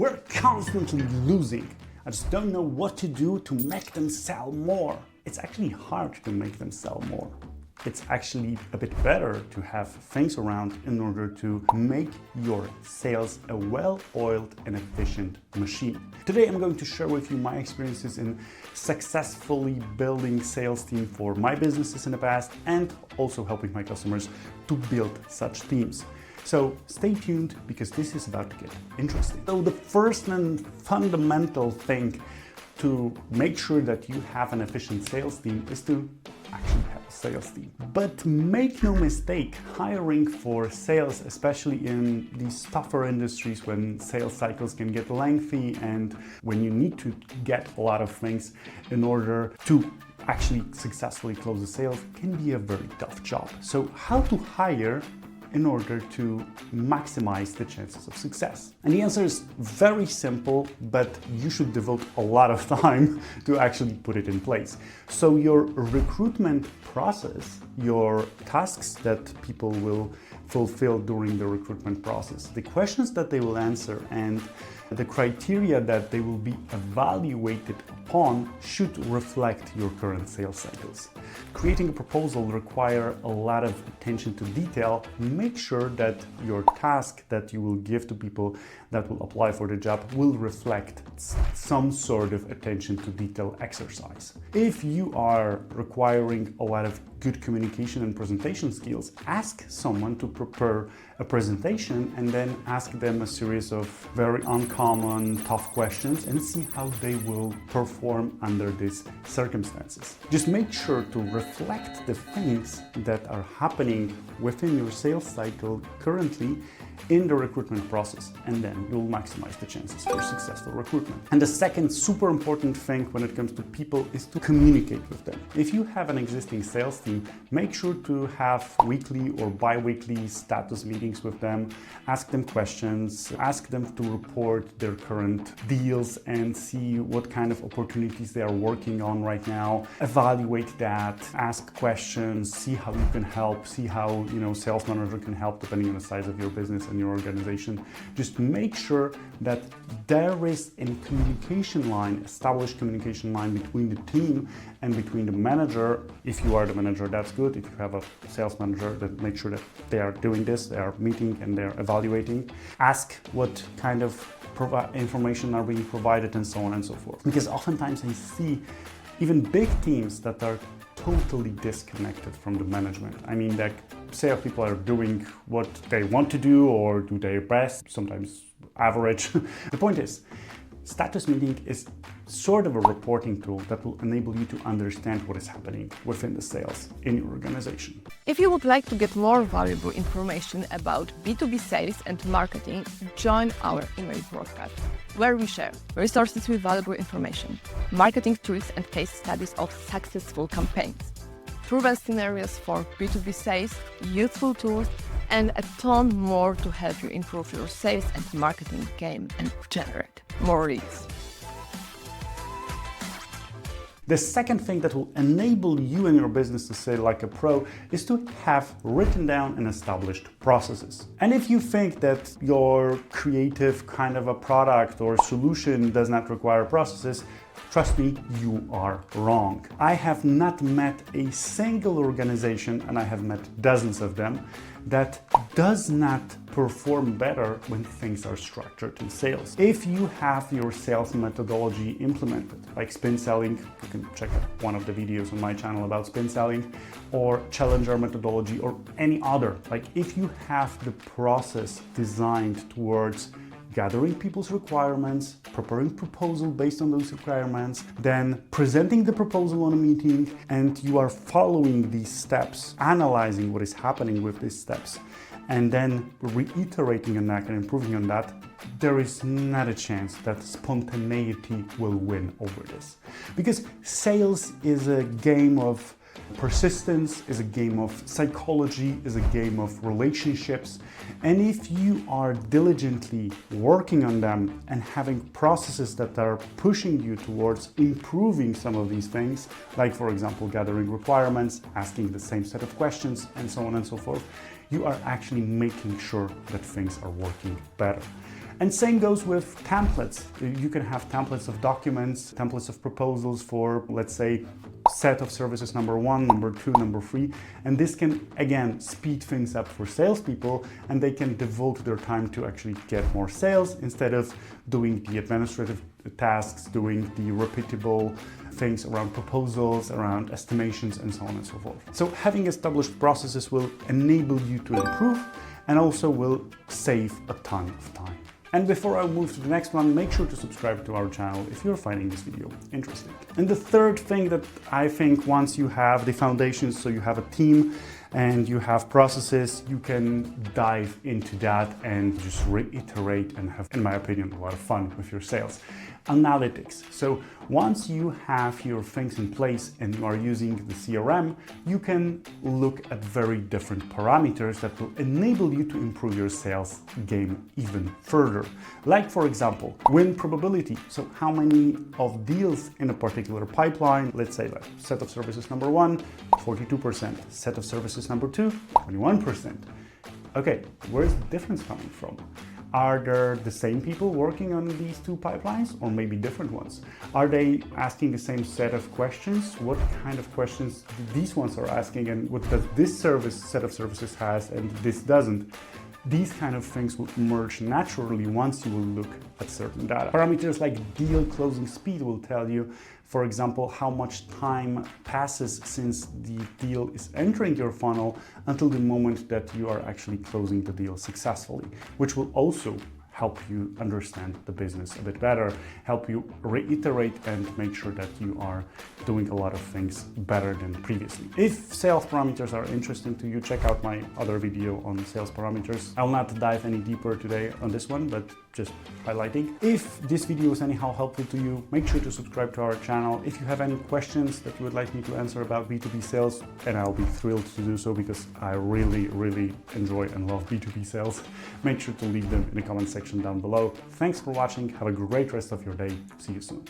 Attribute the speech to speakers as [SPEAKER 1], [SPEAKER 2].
[SPEAKER 1] We're constantly losing. I just don't know what to do to make them sell more. It's actually hard to make them sell more. It's actually a bit better to have things around in order to make your sales a well-oiled and efficient machine. Today I'm going to share with you my experiences in successfully building sales team for my businesses in the past and also helping my customers to build such teams. So stay tuned because this is about to get interesting. So the first and fundamental thing to make sure that you have an efficient sales team is to actually have a sales team. But make no mistake, hiring for sales, especially in these tougher industries when sales cycles can get lengthy and when you need to get a lot of things in order to actually successfully close the sales, can be a very tough job. So how to hire in order to maximize the chances of success? And the answer is very simple, but you should devote a lot of time to actually put it in place. So your recruitment process, your tasks that people will fulfill during the recruitment process, the questions that they will answer and the criteria that they will be evaluated upon should reflect your current sales cycles. Creating a proposal requires a lot of attention to detail. Make sure that your task that you will give to people that will apply for the job will reflect some sort of attention to detail exercise. If you are requiring a lot of good communication and presentation skills, ask someone to prepare a presentation and then ask them a series of very uncommon, tough questions and see how they will perform under these circumstances. Just make sure to reflect the things that are happening within your sales cycle currently in the recruitment process, and then you'll maximize the chances for successful recruitment. And the second super important thing when it comes to people is to communicate with them. If you have an existing sales team, make sure to have weekly or bi-weekly status meetings with them, ask them questions, ask them to report their current deals and see what kind of opportunities they are working on right now, evaluate that, ask questions, see how you can help, see how sales manager can help depending on the size of your business and your organization. Just make sure that there is a communication line, established communication line between the team and between the manager. If you are the manager, that's good. If you have a sales manager, then make sure that they are doing this, they are meeting and they're evaluating. Ask what kind of information are being provided and so on and so forth. Because oftentimes I see even big teams that are totally disconnected from the management. I mean, like sales people are doing what they want to do or do their best, sometimes average. The point is, status meeting is sort of a reporting tool that will enable you to understand what is happening within the sales in your organization.
[SPEAKER 2] If you would like to get more valuable information about B2B sales and marketing, join our email broadcast, where we share resources with valuable information, marketing tools and case studies of successful campaigns, proven scenarios for B2B sales, useful tools, and a ton more to help you improve your sales and marketing game and generate more leads.
[SPEAKER 1] The second thing that will enable you and your business to sell like a pro is to have written down and established processes. And if you think that your creative kind of a product or solution does not require processes, trust me, you are wrong. I have not met a single organization, and I have met dozens of them, that does not perform better when things are structured in sales. If you have your sales methodology implemented, like spin selling, you can check out one of the videos on my channel about spin selling, or challenger methodology, or any other. Like if you have the process designed towards gathering people's requirements, preparing proposal based on those requirements, then presenting the proposal on a meeting, and you are following these steps, analyzing what is happening with these steps, and then reiterating on that and improving on that, there is not a chance that spontaneity will win over this. Because sales is a game of persistence, is a game of psychology, is a game of relationships. And if you are diligently working on them and having processes that are pushing you towards improving some of these things, like for example, gathering requirements, asking the same set of questions, and so on and so forth, you are actually making sure that things are working better. And same goes with templates. You can have templates of documents, templates of proposals for, let's say, set of services number 1, number 2, number 3. And this can, again, speed things up for salespeople, and they can devote their time to actually get more sales instead of doing the administrative tasks, doing the repeatable things around proposals, around estimations, and so on and so forth. So having established processes will enable you to improve and also will save a ton of time. And before I move to the next one, make sure to subscribe to our channel if you're finding this video interesting. And the third thing that I think, once you have the foundations, so you have a team and you have processes, you can dive into that and just reiterate and have, in my opinion, a lot of fun with your sales. Analytics. So once you have your things in place and you are using the CRM, you can look at very different parameters that will enable you to improve your sales game even further. Like, for example, win probability. So how many of deals in a particular pipeline, let's say like set of services number 1, 42%, set of services number 2, 21%. Okay, where's the difference coming from? Are there the same people working on these two pipelines, or maybe different ones? Are they asking the same set of questions? What kind of questions these ones are asking, and what does this set of services has and this doesn't? These kind of things will emerge naturally once you will look at certain data. Parameters like deal closing speed will tell you, for example, how much time passes since the deal is entering your funnel until the moment that you are actually closing the deal successfully, which will also help you understand the business a bit better, help you reiterate and make sure that you are doing a lot of things better than previously. If sales parameters are interesting to you, check out my other video on sales parameters. I'll not dive any deeper today on this one, but just highlighting. If this video was anyhow helpful to you, make sure to subscribe to our channel. If you have any questions that you would like me to answer about B2B sales, and I'll be thrilled to do so because I really, really enjoy and love B2B sales, make sure to leave them in the comment section down below. Thanks for watching. Have a great rest of your day. See you soon.